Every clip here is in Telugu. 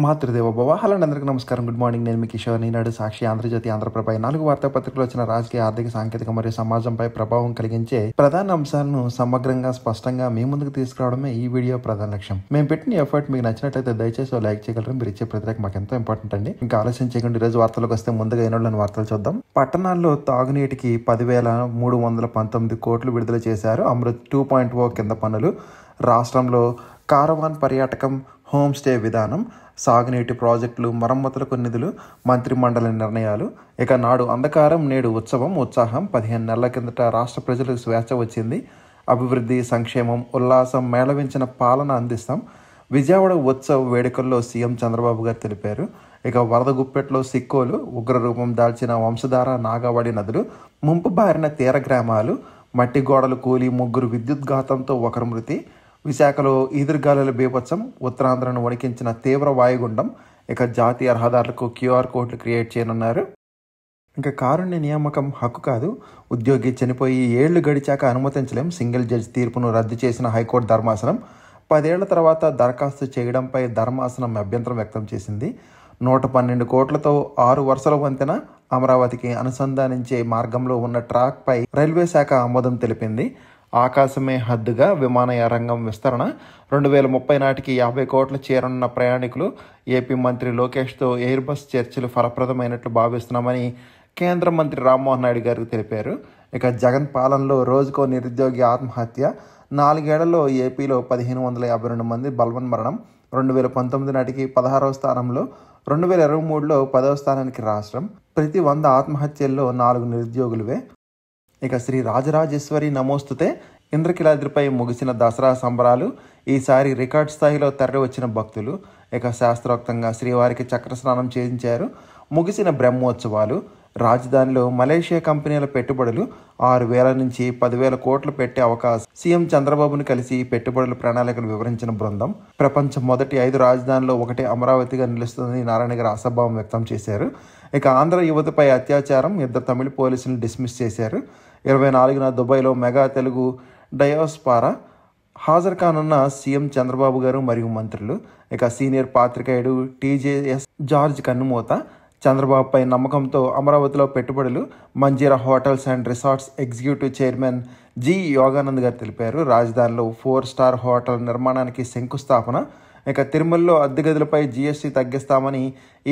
మాతృదేవ భవ. హలో అందరికీ నమస్కారం. Good morning. నేను మీ కిషోర్. ఈనాడు, సాక్షి, ఆంధ్రజ్యోతి, ఆంధ్రప్రభ 4 వార్తాపత్రికలు వచ్చిన రాజకీయ, ఆర్థిక, సాంకేతిక మరియు సమాజంపై ప్రభావం కలిగించే ప్రధాన అంశాలను సమగ్రంగా, స్పష్టంగా మీ ముందుకు తీసుకురావడమే ఈ వీడియో ప్రధాన లక్ష్యం. మేము పెట్టిన ఎఫర్ట్ మీకు నచ్చినట్లయితే దయచేసి లైక్ చేయగలరు. మీరు ఇచ్చే ప్రతిరేక మాకు ఎంతో ఇంపార్టెంట్ అండి. ఇంకా ఆలస్యం చేయకుండా ఈరోజు వార్తలకు వస్తే ముందుగా ఈనాడులోని వార్తలు చూద్దాం. పట్టణాల్లో తాగునీటికి 10,319 కోట్లు విడుదల చేశారు. అమృత్ 2.0 కింద పనులు. రాష్ట్రంలో కారవాన్ పర్యాటకం, హోమ్ స్టే విధానం, సాగునీటి ప్రాజెక్టులు, మరమ్మతులకు నిధులు, మంత్రిమండలి నిర్ణయాలు. ఇక నాడు అంధకారం, నేడు ఉత్సవం, ఉత్సాహం. 15 నెలల కిందట రాష్ట్ర ప్రజలకు స్వేచ్ఛ వచ్చింది. అభివృద్ధి, సంక్షేమం, ఉల్లాసం మేళవించిన పాలన అందిస్తాం. విజయవాడ ఉత్సవ వేడుకల్లో సీఎం చంద్రబాబు గారు తెలిపారు. ఇక వరద గుప్పెట్లో సిక్కోలు, ఉగ్రరూపం దాల్చిన వంశధార, నాగావళి నదులు, ముంపు బారిన తీర గ్రామాలు, మట్టి గోడలు కూలి, 3 విద్యుద్ఘాతంతో 1 మృతి. విశాఖలో ఈదురుగాలుల బీభత్సం, ఉత్తరాంధ్రను వణికించిన తీవ్ర వాయుగుండం. ఇక జాతీయ రహదారులకు QR కోడ్లు క్రియేట్ చేయనున్నారు. ఇంకా కారుణ్య నియామకం హక్కు కాదు, ఉద్యోగి చనిపోయి 7 ఏళ్లు గడిచాక అనుమతించలేం. సింగిల్ జడ్జి తీర్పును రద్దు చేసిన హైకోర్టు ధర్మాసనం. 10 ఏళ్ల తర్వాత దరఖాస్తు చేయడంపై ధర్మాసనం అభ్యంతరం వ్యక్తం చేసింది. 112 కోట్లతో 6 వరుసల వంతెన అమరావతికి అనుసంధానించే మార్గంలో ఉన్న ట్రాక్పై రైల్వే శాఖ ఆమోదం తెలిపింది. ఆకాశమే హద్దుగా విమానయాన రంగం విస్తరణ. 2030 నాటికి 50 కోట్ల చేరనున్న ప్రయాణికులు. ఏపీ మంత్రి లోకేష్తో ఎయిర్ బస్ చర్చలు ఫలప్రదమైనట్లు భావిస్తున్నామని కేంద్ర మంత్రి రామ్మోహన్ నాయుడు గారు తెలిపారు. ఇక జగన్ పాలనలో రోజుకో నిరుద్యోగి ఆత్మహత్య. 4 ఏళ్లలో ఏపీలో 1552 మంది బలవన్మరణం. 2019 నాటికి 16వ స్థానంలో, 2023లో 10వ స్థానానికి రాష్ట్రం. ప్రతి 100 ఆత్మహత్యల్లో 4 నిరుద్యోగులువే. ఇక శ్రీ రాజరాజేశ్వరి నమోస్తుతే. ఇంద్రకీలాద్రిపై ముగిసిన దసరా సంబరాలు. ఈసారి రికార్డ్ స్థాయిలో తరలి వచ్చిన భక్తులు. ఇక శాస్త్రోక్తంగా శ్రీవారికి చక్ర స్నానం చేయించారు. ముగిసిన బ్రహ్మోత్సవాలు. రాజధానిలో మలేషియా కంపెనీల పెట్టుబడులు. 6,000 నుంచి 10,000 కోట్లు పెట్టే అవకాశం. సీఎం చంద్రబాబును కలిసి పెట్టుబడుల ప్రణాళికలు వివరించిన బృందం. ప్రపంచం మొదటి 5 రాజధానిలో ఒకటి అమరావతిగా నిలుస్తుందని నారాయణ గారు ఆశాభావం వ్యక్తం చేశారు. ఇక ఆంధ్ర యువతపై అత్యాచారం. 2 తమిళ పోలీసులను డిస్మిస్ చేశారు. 24న దుబాయ్లో మెగా తెలుగు డయాస్పారా హాజరు కానున్న సీఎం చంద్రబాబు గారు మరియు మంత్రులు. ఇక సీనియర్ పాత్రికేయుడు TJS జార్జ్ కన్నుమూత. చంద్రబాబుపై నమ్మకంతో అమరావతిలో పెట్టుబడులు. Manjeera hotels and resorts executive chairman G Yoganand గారు తెలిపారు. రాజధానిలో 4 స్టార్ హోటల్ నిర్మాణానికి శంకుస్థాపన. ఇక తిరుమలలో అద్దె గదులపై GST తగ్గిస్తామని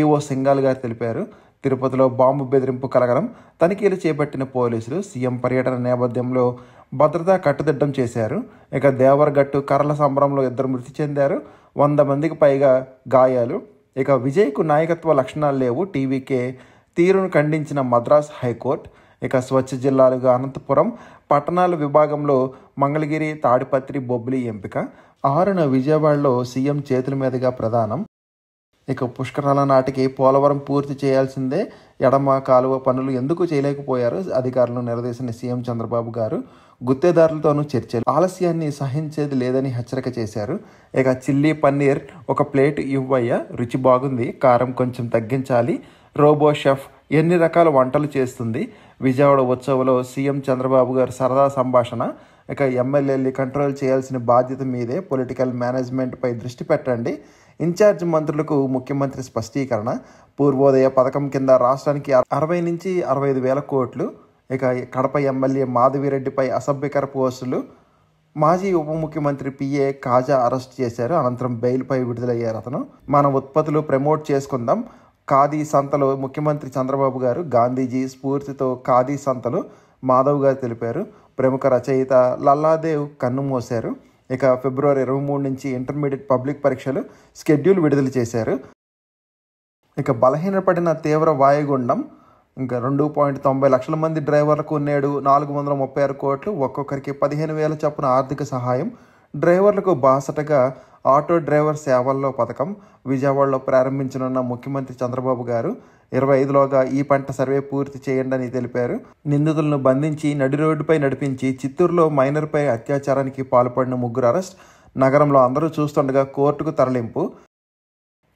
ఈఓ సింగాల్ గారు తెలిపారు. తిరుపతిలో బాంబు బెదిరింపు కలగడం. తనిఖీలు చేపట్టిన పోలీసులు. సీఎం పర్యటన నేపథ్యంలో భద్రతా కట్టుదిట్టం చేశారు. ఇక దేవరగట్టు కర్రల సంబరంలో 2 మృతి చెందారు. 100 మందికి పైగా గాయాలు. ఇక విజయ్కు నాయకత్వ లక్షణాలు లేవు. TVK తీరును ఖండించిన మద్రాస్ హైకోర్టు. ఇక స్వచ్ఛ జిల్లాలుగా అనంతపురం, పట్టణాల విభాగంలో మంగళగిరి, తాడిపత్రి, బొబ్బిలి ఎంపిక. 6న విజయవాడలో సీఎం చేతుల మీదుగా ప్రదానం. ఇక పుష్కరాల నాటికి పోలవరం పూర్తి చేయాల్సిందే. ఎడమ కాలువ పనులు ఎందుకు చేయలేకపోయారు అధికారులను నిలదీసిన సీఎం చంద్రబాబు గారు. గుత్తేదారులతోనూ చర్చలు. ఆలస్యాన్ని సహించేది లేదని హెచ్చరిక చేశారు. ఇక చిల్లీ పన్నీర్ 1 ప్లేట్ ఇవ్వయ్యా, రుచి బాగుంది, కారం కొంచెం తగ్గించాలి. రోబో షెఫ్ ఎన్ని రకాల వంటలు చేస్తుంది. విజయవాడ ఉత్సవంలో సీఎం చంద్రబాబు గారు సరదా సంభాషణ. ఇక ఎమ్మెల్యేలు కంట్రోల్ చేయాల్సిన బాధ్యత మీదే, పొలిటికల్ మేనేజ్మెంట్పై దృష్టి పెట్టండి. ఇన్ఛార్జ్ మంత్రులకు ముఖ్యమంత్రి స్పష్టీకరణ. పూర్వోదయ పథకం కింద రాష్ట్రానికి 60 నుంచి 65 వేల కోట్లు. ఇక కడప ఎమ్మెల్యే మాధవిరెడ్డిపై అసభ్యకర పోస్టులు. మాజీ ఉప ముఖ్యమంత్రి PA కాజా అరెస్ట్ చేశారు. అనంతరం బెయిల్పై విడుదలయ్యారు అతను. మన ఉత్పత్తులు ప్రమోట్ చేసుకుందాం. ఖాదీ సంతలో ముఖ్యమంత్రి చంద్రబాబు గారు. గాంధీజీ స్ఫూర్తితో ఖాదీ సంతలు మాధవ్ గారు తెలిపారు. ప్రముఖ రచయిత లల్లాదేవ్ కన్నుమూశారు. ఇక ఫిబ్రవరి 23 నుంచి ఇంటర్మీడియట్ పబ్లిక్ పరీక్షలు షెడ్యూల్ విడుదల చేశారు. ఇక బలహీనపడిన తీవ్ర వాయుగుండం. ఇంకా 2.90 లక్షల మంది డ్రైవర్లకు నేడు 436 కోట్లు. ఒక్కొక్కరికి 15,000 చొప్పున ఆర్థిక సహాయం. డ్రైవర్లకు బాసటగా ఆటో డ్రైవర్ సేవల్లో పథకం. విజయవాడలో ప్రారంభించనున్న ముఖ్యమంత్రి చంద్రబాబు గారు. 25లోగా ఈ పంట సర్వే పూర్తి చేయండి అని తెలిపారు. నిందితులను బంధించి నడి రోడ్డుపై నడిపించి చిత్తూరులో మైనర్పై అత్యాచారానికి పాల్పడిన 3 అరెస్ట్. నగరంలో అందరూ చూస్తుండగా కోర్టుకు తరలింపు.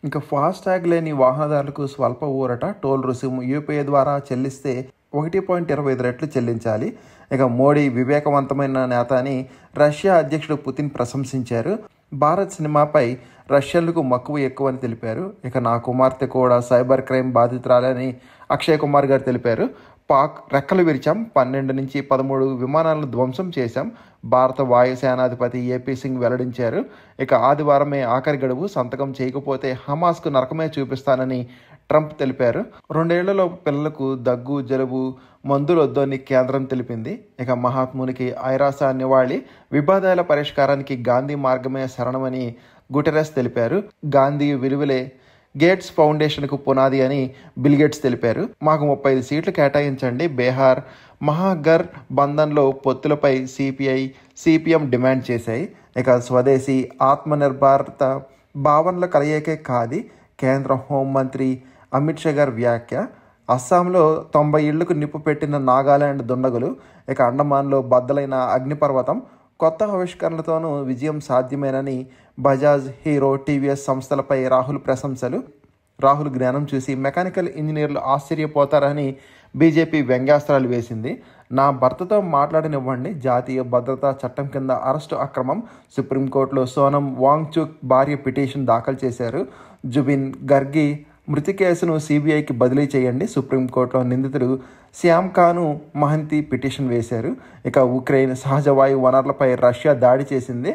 ఇంకా ఫాస్టాగ్ లేని వాహనదారులకు స్వల్ప ఊరట. టోల్ రుసుము UPI ద్వారా చెల్లిస్తే 1.25 రెట్లు చెల్లించాలి. ఇక మోడీ వివేకవంతమైన నేత అని రష్యా అధ్యక్షుడు పుతిన్ ప్రశంసించారు. భారత్ సినిమాపై రష్యన్లకు మక్కువ ఎక్కువని తెలిపారు. ఇక నా కుమార్తె కూడా సైబర్ క్రైమ్ బాధితురాలని అక్షయ్ కుమార్ గారు తెలిపారు. పాక్ రెక్కలు విరిచాం, 12 నుంచి 13 విమానాలను ధ్వంసం చేశాం, భారత వాయుసేనాధిపతి ఏపీ సింగ్ వెల్లడించారు. ఇక ఆదివారమే ఆఖరి గడువు, సంతకం చేయకపోతే హమాస్కు నరకమే చూపిస్తానని ట్రంప్ తెలిపారు. 2 ఏళ్లలోపు పిల్లలకు దగ్గు, జలుబు మందులు వద్దని కేంద్రం తెలిపింది. ఇక మహాత్మునికి ఐరాస నివాళి, వివాదాల పరిష్కారానికి గాంధీ మార్గమే శరణమని గుటెరస్ తెలిపారు. గాంధీ విలువలే గేట్స్ ఫౌండేషన్కు పునాది అని బిల్ గేట్స్ తెలిపారు. మాకు 35 సీట్లు కేటాయించండి. బీహార్ మహాగర్ బంధన్లో పొత్తులపై సిపిఐ, సిపిఎం డిమాండ్ చేశాయి. ఇక స్వదేశీ ఆత్మనిర్భరత భావనల కలయికే కాది, కేంద్ర హోంమంత్రి అమిత్ షా గారి వ్యాఖ్య. అస్సాంలో 90 ఇళ్లకు నిప్పు పెట్టిన నాగాలాండ్ దుండగులు. ఇక అండమాన్లో బద్దలైన అగ్నిపర్వతం. కొత్త ఆవిష్కరణలతోనూ విజయం సాధ్యమేనని బజాజ్, హీరో, టీవీఎస్ సంస్థలపై రాహుల్ ప్రశంసలు. రాహుల్ జ్ఞానం చూసి మెకానికల్ ఇంజనీర్లు ఆశ్చర్యపోతారని బీజేపీ వ్యంగ్యాస్త్రాలు వేసింది. నా భర్తతో మాట్లాడనివ్వండి, జాతీయ భద్రతా చట్టం కింద అరెస్టు అక్రమం. సుప్రీంకోర్టులో సోనం వాంగ్చుక్ భార్య పిటిషన్ దాఖలు చేశారు. జుబిన్ గర్గి మృతి కేసును సిబిఐకి బదిలీ చేయండి. సుప్రీంకోర్టులో నిందితుడు శ్యామ్ ఖాను మహంతి పిటిషన్ వేశారు. ఇక ఉక్రెయిన్ సహజ వాయు వనరులపై రష్యా దాడి చేసింది.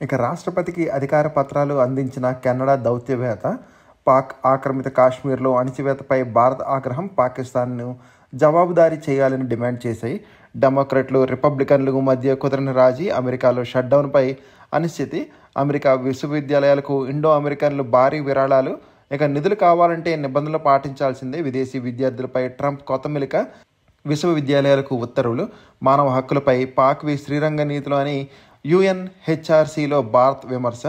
ఇక రాష్ట్రపతికి అధికార పత్రాలు అందించిన కెనడా దౌత్యవేత్త. పాక్ ఆక్రమిత కాశ్మీర్లో అణచివేతపై భారత్ ఆగ్రహం. పాకిస్తాన్ను జవాబుదారీ చేయాలని డిమాండ్ చేశాయి. డెమోక్రట్లు, రిపబ్లికన్లకు మధ్య కుదిరిన రాజీ. అమెరికాలో షట్డౌన్పై అనిశ్చితి. అమెరికా విశ్వవిద్యాలయాలకు ఇండో అమెరికన్లు భారీ విరాళాలు. ఇక నిధులు కావాలంటే నిబంధనలు పాటించాల్సిందే. విదేశీ విద్యార్థులపై ట్రంప్ కొత్త మెలిక. విశ్వవిద్యాలయాలకు ఉత్తర్వులు. మానవ హక్కులపై పాక్వి శ్రీరంగ నీతులు అని యుఎన్హెచ్ఆర్సీలో భారత్ విమర్శ.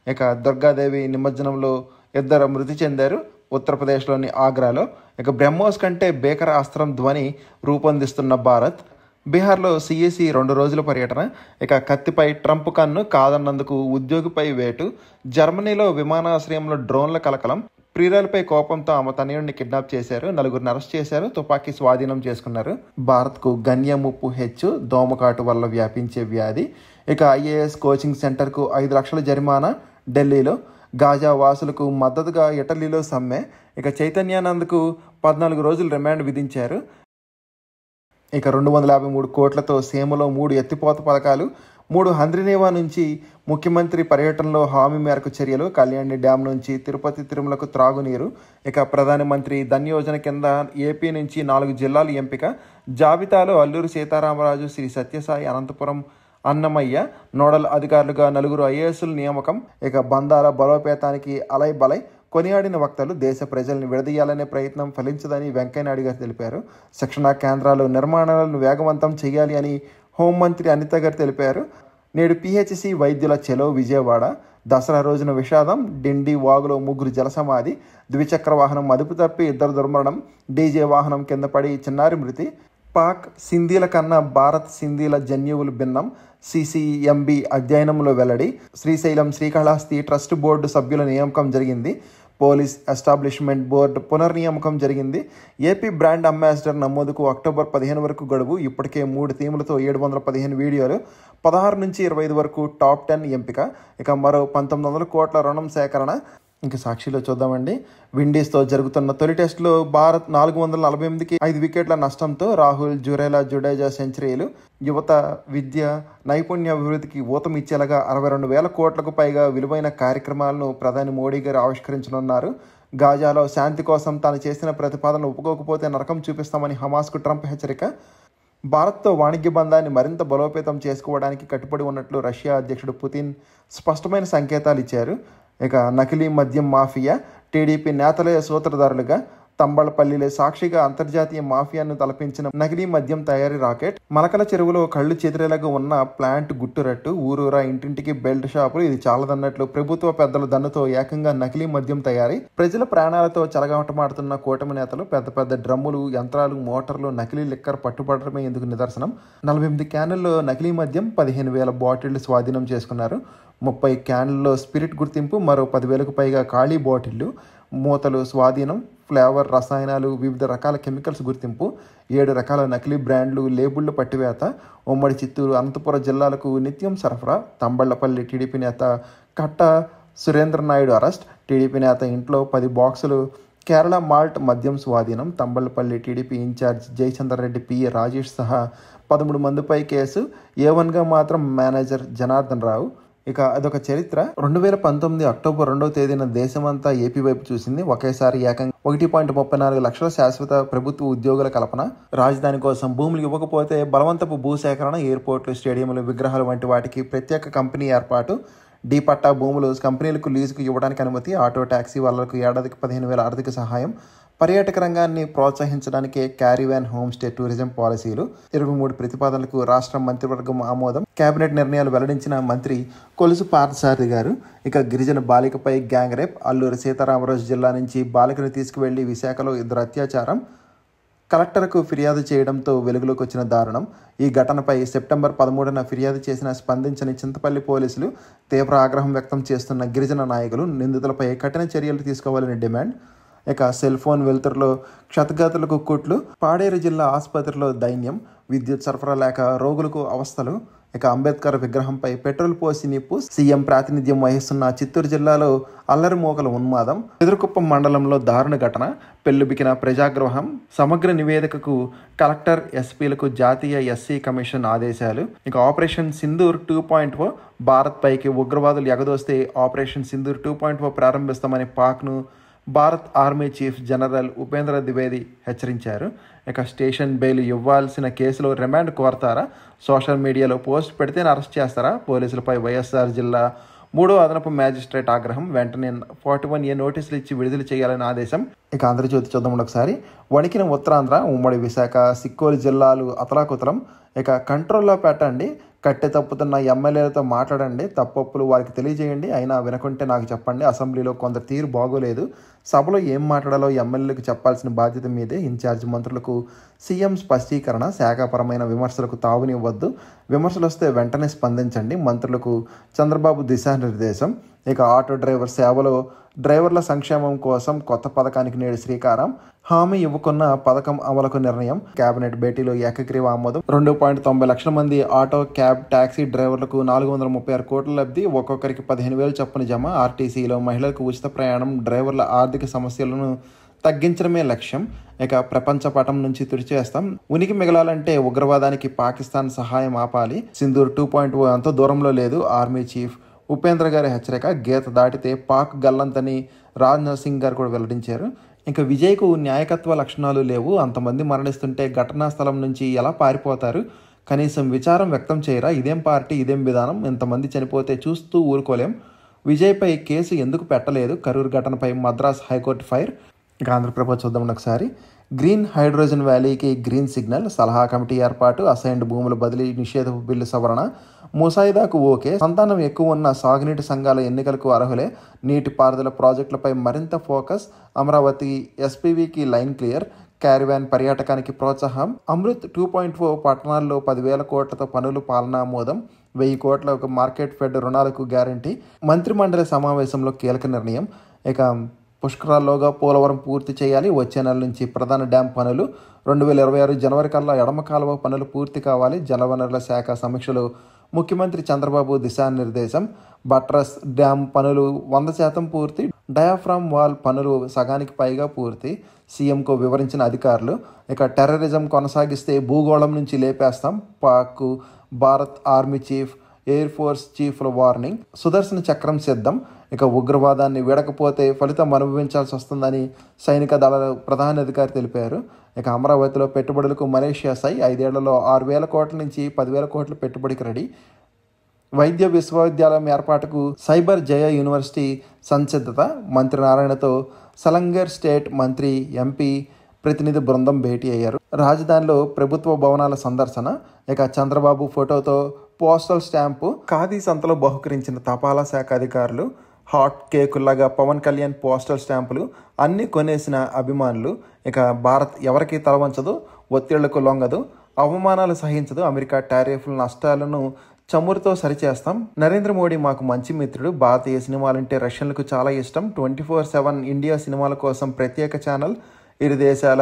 ఇక దుర్గాదేవి నిమజ్జనంలో 2 మృతి చెందారు ఉత్తరప్రదేశ్లోని ఆగ్రాలో. ఇక బ్రహ్మోస్ కంటే భీకర అస్త్రం ధ్వని రూపొందిస్తున్న భారత్. బీహార్లో సిఈసి 2 రోజుల పర్యటన. ఇక కత్తిపై ట్రంప్ కన్ను, కాదన్నందుకు ఉద్యోగిపై వేటు. జర్మనీలో విమానాశ్రయంలో డ్రోన్ల కలకలం. ప్రియురాలపై కోపంతో ఆమె తనయుడిని కిడ్నాప్ చేశారు. 4గురిని అరెస్ట్ చేశారు. తుపాకీ స్వాధీనం చేసుకున్నారు. భారత్కు గన్య ముప్పు హెచ్చు, దోమకాటు వల్ల వ్యాపించే వ్యాధి. ఇక ఐఏఎస్ కోచింగ్ సెంటర్కు 5 లక్షల జరిమానా ఢిల్లీలో. గాజా వాసులకు మద్దతుగా ఇటలీలో సమ్మె. ఇక చైతన్యానంద్కు 14 రోజులు రిమాండ్ విధించారు. ఇక 253 కోట్లతో సీమలో 3 ఎత్తిపోత పథకాలు. 3 హంద్రీనేవా నుంచి ముఖ్యమంత్రి పర్యటనలో హామీ మేరకు చర్యలు. కళ్యాణి డ్యాం నుంచి తిరుపతి, తిరుమలకు త్రాగునీరు. ఇక ప్రధానమంత్రి ధన్ యోజన కింద ఏపీ నుంచి 4 జిల్లాలు ఎంపిక. జాబితాలో అల్లూరి సీతారామరాజు, శ్రీ సత్యసాయి, అనంతపురం, అన్నమయ్య నోడల్ అధికారులుగా 4 ఐఏఎస్ల నియామకం. ఇక బంధాల బలోపేతానికి అలై బలై. కొనియాడిన వక్తలు. దేశ ప్రజల్ని విడదీయాలనే ప్రయత్నం ఫలించదని వెంకయ్యనాయుడు గారు తెలిపారు. శిక్షణా కేంద్రాలు నిర్మాణాలను వేగవంతం చేయాలి అని హోంమంత్రి అనిత గారు తెలిపారు. నేడు పిహెచ్సి వైద్యుల చెలో విజయవాడ. దసరా రోజున విషాదం. డిండి వాగులో 3 జలసమాధి. ద్విచక్ర వాహనం అదుపు తప్పి 2 దుర్మరణం. డీజే వాహనం కింద పడి చిన్నారి మృతి. పాక్ సింధీల కన్నా భారత్ సింధీల జన్యువులు భిన్నం. సిసిఎంబి అధ్యయనంలో వెల్లడి. శ్రీశైలం శ్రీకాళహస్తి ట్రస్ట్ బోర్డు సభ్యుల నియామకం జరిగింది. పోలీస్ ఎస్టాబ్లిష్మెంట్ బోర్డు పునర్నియామకం జరిగింది. ఏపీ బ్రాండ్ అంబాసిడర్ నమోదుకు అక్టోబర్ 15 వరకు గడువు. ఇప్పటికే 3 థీములతో 715 వీడియోలు. 16 నుంచి 25 వరకు టాప్ 10 ఎంపిక. ఇక మరో 1900 కోట్ల రుణం సేకరణ. ఇంకా సాక్షిలో చూద్దామండి. విండీస్తో జరుగుతున్న తొలి టెస్టులో భారత్ 448కి 5 వికెట్ల నష్టంతో. రాహుల్, జురేలా, జడేజా సెంచరీలు. యువత, విద్య, నైపుణ్యాభివృద్ధికి ఊతమిచ్చేలాగా 62,000 కోట్లకు పైగా విలువైన కార్యక్రమాలను ప్రధాని మోడీ గారు ఆవిష్కరించనున్నారు. గాజాలో శాంతి కోసం తాను చేసిన ప్రతిపాదనలు ఒప్పుకోకపోతే నరకం చూపిస్తామని హమాస్కు ట్రంప్ హెచ్చరిక. భారత్తో వాణిజ్య బంధాన్ని మరింత బలోపేతం చేసుకోవడానికి కట్టుబడి ఉన్నట్లు రష్యా అధ్యక్షుడు పుతిన్ స్పష్టమైన సంకేతాలు ఇచ్చారు. ఇక నకిలీ మద్యం మాఫియా. టీడీపీ నేతలే సూత్రధారులుగా. తంబళపల్లిలో సాక్షిగా అంతర్జాతీయ మాఫియాను తలపించిన నకిలీ మద్యం తయారీ రాకెట్. మలకల చెరువులో కళ్ళు చెదిరేలాగా ఉన్న ప్లాంట్ గుట్టురట్టు. ఊరూరా ఇంటింటికి బెల్ట్ షాపులు. ఇది చాలదన్నట్లు ప్రభుత్వ పెద్దల దన్నుతో ఏకంగా నకిలీ మద్యం తయారీ. ప్రజల ప్రాణాలతో చెలగాటమాడుతున్న కూటమి నేతలు. పెద్ద పెద్ద డ్రమ్ములు, యంత్రాలు, మోటార్లు, నకిలీ లిక్కర్ పట్టుబడటమే ఇందుకు నిదర్శనం. 48 క్యానుల్లో నకిలీ మద్యం, 15,000 బాటిళ్లు స్వాధీనం చేసుకున్నారు. 30 క్యాన్లలో స్పిరిట్ గుర్తింపు. మరో 10,000కు పైగా ఖాళీ బాటిళ్లు, మూతలు స్వాధీనం. ఫ్లేవర్, రసాయనాలు, వివిధ రకాల కెమికల్స్ గుర్తింపు, 7 రకాల నకిలీ బ్రాండ్లు, లేబుళ్ల పట్టివేత, ఉమ్మడి చిత్తూరు, అనంతపురం జిల్లాలకు నిత్యం సరఫరా, తంబళ్లపల్లి టీడీపీ నేత కట్ట సురేంద్రనాయుడు అరెస్ట్, టీడీపీ నేత ఇంట్లో 10 బాక్సులు కేరళ మాల్ట్ మద్యం స్వాధీనం, Thamballapalli TDP incharge Jayachandra Reddy, PA Rajesh సహా 13 మందిపై కేసు, A1గా మాత్రం మేనేజర్ జనార్దన్ రావు. ఇక అదొక చరిత్ర. 2019 అక్టోబర్ 2వ తేదీన దేశమంతా ఏపీ వైపు చూసింది. ఒకేసారి ఏకంగా 1.34 లక్షల శాశ్వత ప్రభుత్వ ఉద్యోగుల కల్పన, రాజధాని కోసం భూములు ఇవ్వకపోతే బలవంతపు భూసేకరణ, ఎయిర్పోర్ట్లు, స్టేడియంలు, విగ్రహాలు వంటి వాటికి ప్రత్యేక కంపెనీ ఏర్పాటు, డి పట్టా భూములు కంపెనీలకు లీజుకు ఇవ్వడానికి అనుమతి, ఆటో ట్యాక్సీ వాళ్లకు ఏడాదికి 15,000 ఆర్థిక సహాయం, పర్యాటక రంగాన్ని ప్రోత్సహించడానికి క్యారీవ్యాన్ హోమ్ స్టే టూరిజం పాలసీలు, 23 ప్రతిపాదనలకు రాష్ట్ర మంత్రివర్గం ఆమోదం, కేబినెట్ నిర్ణయాలు వెల్లడించిన మంత్రి కొలుసు పార్థసారథి గారు. ఇక గిరిజన బాలికపై గ్యాంగ్ రేప్, అల్లూరి సీతారామరాజు జిల్లా నుంచి బాలికను తీసుకువెళ్లి విశాఖలో 2 అత్యాచారం, కలెక్టర్కు ఫిర్యాదు చేయడంతో వెలుగులోకి వచ్చిన దారుణం. ఈ ఘటనపై సెప్టెంబర్ 13న ఫిర్యాదు చేసిన స్పందించని చింతపల్లి పోలీసులు, తీవ్ర ఆగ్రహం వ్యక్తం చేస్తున్న గిరిజన నాయకులు, నిందితులపై కఠిన చర్యలు తీసుకోవాలని డిమాండ్. ఇక సెల్ ఫోన్ వెలుతురులో క్షతగాతులకు కుట్లు, పాడేరు జిల్లా ఆసుపత్రిలో దైన్యం, విద్యుత్ సరఫరా లేక రోగులకు అవస్థలు. ఇక అంబేద్కర్ విగ్రహంపై పెట్రోల్ పోసి నిప్పు, సీఎం ప్రాతినిధ్యం వహిస్తున్న చిత్తూరు జిల్లాలో అల్లరి మోకల ఉన్మాదం, ఎదురుకుప్పం మండలంలో దారుణ ఘటన, పెళ్లిబికిన ప్రజాగ్రహం, సమగ్ర నివేదికకు కలెక్టర్, ఎస్పీలకు జాతీయ ఎస్సీ కమిషన్ ఆదేశాలు. ఇక ఆపరేషన్ సింధూర్ 2.0, భారత్ పైకి ఉగ్రవాదులు ఎగదోస్తే ఆపరేషన్ సింధూర్ 2.0 ప్రారంభిస్తామని పాక్ను Bharat army chief general Upendra Dwivedi హెచ్చరించారు. ఇక స్టేషన్ బెయిల్ ఇవ్వాల్సిన కేసులో రిమాండ్ కోరతారా, సోషల్ మీడియాలో పోస్ట్ పెడితేనే అరెస్ట్ చేస్తారా, పోలీసులపై వైఎస్ఆర్ జిల్లా 3వ అదనపు మ్యాజిస్ట్రేట్ ఆగ్రహం, వెంటనే 41A నోటీసులు ఇచ్చి విడుదల చేయాలని ఆదేశం. ఇక ఆంధ్రజ్యోతి చూద్దాం ఒకసారి. వణికిన ఉత్తరాంధ్ర, ఉమ్మడి విశాఖ, సిక్కోలు జిల్లాలు అతలాకుతలం. ఇక కంట్రోల్లో పెట్టండి, కట్టె తప్పుతున్న ఎమ్మెల్యేలతో మాట్లాడండి, తప్పొప్పులు వారికి తెలియజేయండి, అయినా వినకుంటే నాకు చెప్పండి. అసెంబ్లీలో కొందరు తీరు బాగోలేదు, సభలో ఏం మాట్లాడాలో ఎమ్మెల్యేలకు చెప్పాల్సిన బాధ్యత మీదే. ఇన్ఛార్జ్ మంత్రులకు సీఎం స్పష్టీకరణ, శాఖాపరమైన విమర్శలకు తావునివ్వద్దు, విమర్శలు వస్తే వెంటనే స్పందించండి, మంత్రులకు చంద్రబాబు దిశానిర్దేశం. ఇక ఆటో డ్రైవర్ సేవలో డ్రైవర్ల సంక్షేమం కోసం కొత్త పథకానికి నేడు శ్రీకారం, హామీ ఇవ్వకున్న పథకం అమలుకు నిర్ణయం, కేబినెట్ భేటీలో ఏకగ్రీవ ఆమోదం. 2.90 లక్షల మంది ఆటో, క్యాబ్, టాక్సీ డ్రైవర్లకు 436 కోట్ల లబ్ధి, ఒక్కొక్కరికి 15,000 చొప్పున జమ. ఆర్టీసీలో మహిళలకు ఉచిత ప్రయాణం, డ్రైవర్ల ఆర్థిక సమస్యలను తగ్గించడమే లక్ష్యం. ఇక ప్రపంచ పటం నుంచి తుడిచేస్తాం, ఉనికి మిగలాలంటే ఉగ్రవాదానికి పాకిస్తాన్ సహాయం ఆపాలి, సింధూర్ 2.0 అంత దూరంలో లేదు, ఆర్మీ చీఫ్ ఉపేంద్ర గారి హెచ్చరిక, గీత దాటితే పాక్ గల్లంతని రాజ్నాథ్ సింగ్ గారు కూడా వెల్లడించారు. ఇంకా విజయ్కు న్యాయకత్వ లక్షణాలు లేవు, అంతమంది మరణిస్తుంటే ఘటనా స్థలం నుంచి ఎలా పారిపోతారు, కనీసం విచారం వ్యక్తం చేయరా, ఇదేం పార్టీ, ఇదేం విధానం, ఇంతమంది చనిపోతే చూస్తూ ఊరుకోలేం, విజయ్పై కేసు ఎందుకు పెట్టలేదు, కరూరు ఘటనపై మద్రాస్ హైకోర్టు ఫైర్. ఇక ఆంధ్రప్రభ చూద్దాం ఒకసారి. గ్రీన్ హైడ్రోజన్ వ్యాలీకి గ్రీన్ సిగ్నల్, సలహా కమిటీ ఏర్పాటు, అసైన్డ్ భూముల బదిలీ నిషేధపు బిల్లు సవరణ, ముసాయిదాకు ఓకే, సంతానం ఎక్కువ ఉన్న సాగునీటి సంఘాల ఎన్నికలకు అర్హులే, నీటిపారుదల ప్రాజెక్టులపై మరింత ఫోకస్, అమరావతి ఎస్పీవీకి లైన్ క్లియర్, క్యారివాన్ పర్యాటకానికి ప్రోత్సాహం, అమృత్ 2.0 పట్టణాల్లో 10,000 కోట్లతో పనులు పాలనామోదం, 1000 కోట్ల మార్కెట్ ఫెడ్ రుణాలకు గ్యారంటీ, మంత్రిమండలి సమావేశంలో కీలక నిర్ణయం. ఇక పుష్కరాల్లోగా పోలవరం పూర్తి చేయాలి, వచ్చే నెల నుంచి ప్రధాన డ్యాం పనులు, 2026 జనవరి కల్లా ఎడమ కాలువ పనులు పూర్తి కావాలి, జలవనరుల శాఖ సమీక్షలో ముఖ్యమంత్రి చంద్రబాబు దిశానిర్దేశం, బట్రస్ డ్యాం పనులు 100% పూర్తి, డయాఫ్రామ్ వాల్ పనులు సగానికి పైగా పూర్తి, సీఎంకు వివరించిన అధికారులు. ఇక టెర్రరిజం కొనసాగిస్తే భూగోళం నుంచి లేపేస్తాం, Pak Bharat army chief, air force చీఫ్ల వార్నింగ్, సుదర్శన చక్రం సిద్ధం. ఇక ఉగ్రవాదాన్ని వీడకపోతే ఫలితం అనుభవించాల్సి వస్తుందని సైనిక దళాల ప్రధానాధికారి తెలిపారు. ఇక అమరావతిలో పెట్టుబడులకు మలేషియా సై, 5 ఏళ్లలో 6,000 కోట్ల నుంచి 10,000 కోట్ల పెట్టుబడికి రెడీ, వైద్య విశ్వవిద్యాలయం ఏర్పాటుకు సైబర్ జయ యూనివర్సిటీ సంసిద్ధత, మంత్రి నారాయణతో సలంగర్ స్టేట్ మంత్రి, ఎంపీ ప్రతినిధి బృందం భేటీ అయ్యారు. రాజధానిలో ప్రభుత్వ భవనాల సందర్శన. ఇక చంద్రబాబు ఫోటోతో పోస్టల్ స్టాంపు, ఖాదీ సంతలో బహుకరించిన తపాలా శాఖ అధికారులు, హాట్ కేకుల్లాగా పవన్ కళ్యాణ్ పోస్టల్ స్టాంపులు, అన్నీ కొనేసిన అభిమానులు. ఇక భారత్ ఎవరికి తలవంచదు, ఒత్తిళ్లకు లొంగదు, అవమానాలు సహించదు, అమెరికా టారిఫ్ల నష్టాలను చమురుతో సరిచేస్తాం. నరేంద్ర మోడీ మాకు మంచి మిత్రుడు. భారతీయ సినిమాలంటే రష్యన్లకు చాలా ఇష్టం. 24/7 ఇండియా సినిమాల కోసం ప్రత్యేక ఛానల్. ఇరు దేశాల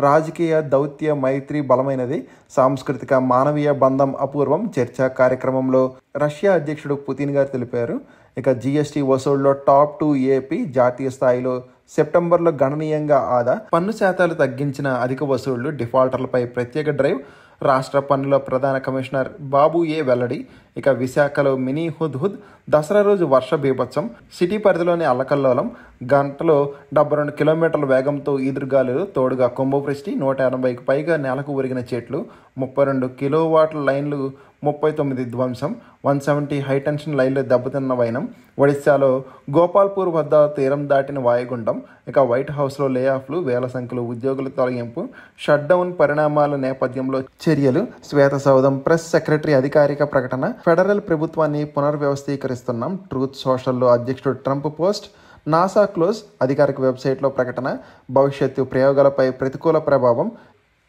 రాజకీయ దౌత్య మైత్రి బలమైనది. సాంస్కృతిక మానవీయ బంధం అపూర్వం. చర్చా కార్యక్రమంలో రష్యా అధ్యక్షుడు పుతిన్ గారు తెలిపారు. ఇక జీఎస్టీ వసూళ్లో టాప్ 2 ఏపీ. జాతీయ స్థాయిలో సెప్టెంబర్లో గణనీయంగా ఆదా. పన్ను శాతాలు తగ్గించిన అధిక వసూళ్లు. డిఫాల్టర్లపై ప్రత్యేక డ్రైవ్. రాష్ట్ర పన్నుల ప్రధాన కమిషనర్ బాబు ఏ వెల్లడి. ఇక విశాఖలో మినీ హుద్. దసరా రోజు వర్ష బీభత్సం. సిటీ పరిధిలోని అల్లకల్లోలం. గంటలో 72 కిలోమీటర్ల వేగంతో ఈదురుగాలులు. తోడుగా కుంభవృష్టి. 180కి పైగా నేలకు ఒరిగిన చెట్లు. 32 కిలోవాట్ల లైన్లు 39 ధ్వంసం. 170 హైటెన్షన్ లైన్లు దెబ్బతిన్న వైనం. ఒడిశాలో గోపాల్పూర్ వద్ద తీరం దాటిన వాయుగుండం. ఇక వైట్ హౌస్లో లే ఆఫ్లు. వేల సంఖ్యలో ఉద్యోగుల తొలగింపు. షట్డౌన్ పరిణామాల నేపథ్యంలో చర్యలు. శ్వేత సౌధం ప్రెస్ సెక్రటరీ అధికారిక ప్రకటన. ఫెడరల్ ప్రభుత్వాన్ని పునర్వ్యవస్థీకరిస్తున్నాం. ట్రూత్ సోషల్లో అధ్యక్షుడు ట్రంప్ పోస్ట్. NASA close. అధికారిక వెబ్సైట్లో ప్రకటన. భవిష్యత్తు ప్రయోగాలపై ప్రతికూల ప్రభావం.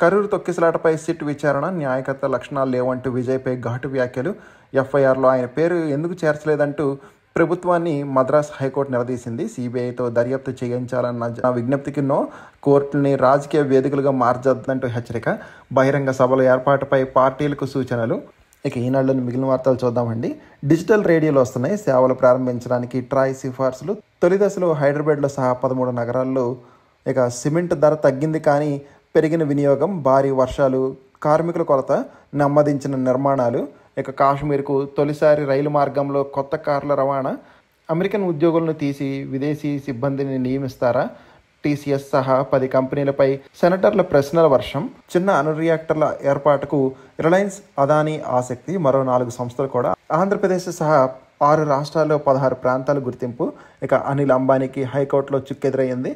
కరూరు తొక్కిసలాటపై సిట్ విచారణ. న్యాయకర్త లక్షణాలు లేవంటూ విజయ్పై ఘాటు వ్యాఖ్యలు. ఎఫ్ఐఆర్లో ఆయన పేరు ఎందుకు చేర్చలేదంటూ ప్రభుత్వాన్ని మద్రాస్ హైకోర్టు నిలదీసింది. సిబిఐతో దర్యాప్తు చేయించాలన్న విజ్ఞప్తికి నో. కోర్టుని రాజకీయ వేదికలుగా మార్చొద్దంటూ హెచ్చరిక. బహిరంగ సభల ఏర్పాటుపై పార్టీలకు సూచనలు. ఇక ఈనాడులోని మిగిలిన వార్తలు చూద్దామండి. డిజిటల్ రేడియోలు వస్తున్నాయి. సేవలు ప్రారంభించడానికి ట్రాయ్ సిఫార్సులు. తొలి దశలో హైదరాబాద్లో సహా 13 నగరాల్లో ఇక సిమెంట్ ధర తగ్గింది, కానీ పెరిగిన వినియోగం, భారీ వర్షాలు, కార్మికుల కొరత నెమ్మదించిన నిర్మాణాలు. ఇక కాశ్మీర్కు తొలిసారి రైలు మార్గంలో కొత్త కార్ల రవాణా. అమెరికన్ ఉద్యోగులను తీసి విదేశీ సిబ్బందిని నియమిస్తారా? టీసీఎస్ సహా 10 కంపెనీలపై సెనేటర్ల ప్రశ్నల వర్షం. చిన్న అణు రియాక్టర్ల ఏర్పాటుకు రిలయన్స్, అదానీ ఆసక్తి. మరో 4 సంస్థలు కూడా. ఆంధ్రప్రదేశ్ సహా 6 రాష్ట్రాల్లో 16 ప్రాంతాలు గుర్తింపు. ఇక అనిల్ అంబానీకి హైకోర్టులో చుక్కెదురయ్యింది.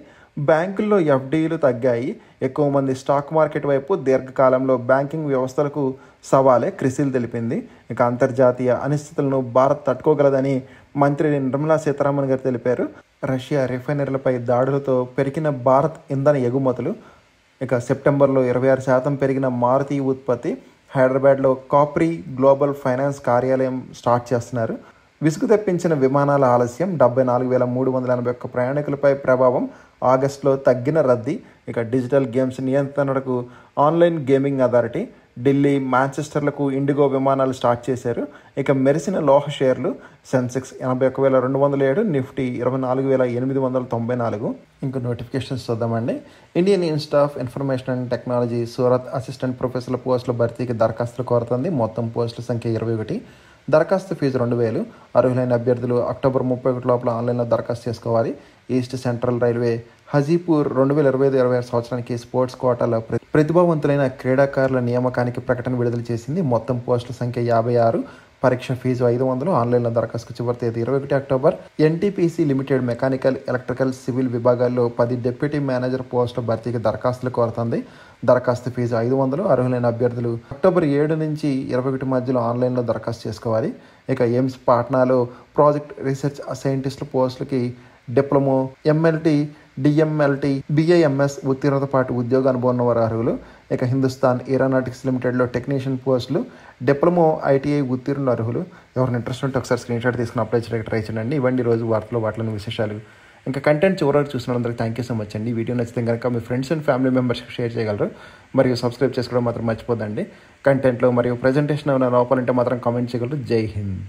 బ్యాంకుల్లో ఎఫ్డీలు తగ్గాయి. ఎక్కువ మంది స్టాక్ మార్కెట్ వైపు. దీర్ఘకాలంలో బ్యాంకింగ్ వ్యవస్థలకు సవాలే క్రిసిల్ తెలిపింది. ఇక అంతర్జాతీయ అనిశ్చితులను భారత్ తట్టుకోగలదని మంత్రి నిర్మలా సీతారామన్ గారు తెలిపారు. రష్యా రిఫైనరీలపై దాడులతో పెరిగిన భారత్ ఇంధన ఎగుమతులు. ఇక సెప్టెంబర్లో 26% పెరిగిన మారుతి ఉత్పత్తి. హైదరాబాద్లో కాప్రీ గ్లోబల్ ఫైనాన్స్ కార్యాలయం స్టార్ట్ చేస్తున్నారు. విసుగు తెప్పించిన విమానాల ఆలస్యం. 74,381 ప్రయాణికులపై ప్రభావం. ఆగస్టులో తగ్గిన రద్దీ. ఇక డిజిటల్ గేమ్స్ నియంత్రణకు ఆన్లైన్ గేమింగ్ అథారిటీ. ఢిల్లీ, మాంచెస్టర్లకు ఇండిగో విమానాలు స్టార్ట్ చేశారు. ఇక మెరిసిన లోహ షేర్లు. సెన్సెక్స్ 81,207, నిఫ్టీ 24,894. ఇంకో నోటిఫికేషన్స్ చూద్దామండి. Indian institute of information and technology Surat assistant ప్రొఫెసర్ల పోస్టుల భర్తీకి దరఖాస్తులు కోరుతుంది. మొత్తం పోస్టుల సంఖ్య 21. దరఖాస్తు ఫీజు 2,000. అర్హులైన అభ్యర్థులు అక్టోబర్ 31 లోపల ఆన్లైన్లో దరఖాస్తు చేసుకోవాలి. ఈస్ట్ సెంట్రల్ రైల్వే హజీపూర్ 2025-26 సంవత్సరానికి స్పోర్ట్స్ కోటాలో ప్రతిభావంతులైన క్రీడాకారుల నియామకానికి ప్రకటన విడుదల చేసింది. మొత్తం పోస్టుల సంఖ్య 56. పరీక్ష ఫీజు 500. ఆన్లైన్లో దరఖాస్తు చివరి తేదీ 21 October. NTPC limited mechanical, electrical, civil విభాగాల్లో 10 డిప్యూటీ మేనేజర్ పోస్టుల భర్తీకి దరఖాస్తులు కోరుతుంది. దరఖాస్తు ఫీజు 500. అర్హులైన అభ్యర్థులు అక్టోబర్ 7 నుంచి 21 మధ్యలో ఆన్లైన్లో దరఖాస్తు చేసుకోవాలి. ఇక ఎయిమ్స్ పాట్నాలో ప్రాజెక్ట్ రీసెర్చ్ సైంటిస్టుల పోస్టులకి డిప్లొమో, ఎంఎల్టీ, డిఎంఎల్టీ, బిఐఎంఎస్ ఉత్తీర్ణత పాటు ఉద్యోగ అనుభవం ఉన్నవారు అర్హులు. ఇక హిందుస్థాన్ ఏరోనాటిక్స్ లిమిటెడ్లో టెక్నీషియన్ పోస్టులు. డిప్లొమో, ఐటీఐ ఉత్తీర్ణులు అర్హులు. ఎవరైనా ఇంట్రెస్ట్ ఉంటే ఒకసారి స్క్రీన్ షాట్ తీసుకుని అప్లై చేయడానికి ట్రై చేయండి. ఇవ్వండి రోజు వార్తలు, వాటిలోని విశేషాలు. ఇంకా కంటెంట్ చివరికి చూసిన అందరికీ థ్యాంక్ యూ సో మచ్ అండి. వీడియో నచ్చితే కనుక మీ ఫ్రెండ్స్ అండ్ ఫ్యామిలీ మెంబర్స్కి షేర్ చేయగలరు. మరియు సబ్స్క్రైబ్ చేసుకోవడం మాత్రం మర్చిపోదండి. కంటెంట్లో మరియు ప్రజెంటేషన్ ఏమైనా లోపాలంటే మాత్రం కామెంట్ చేయగలరు. జై హింద్.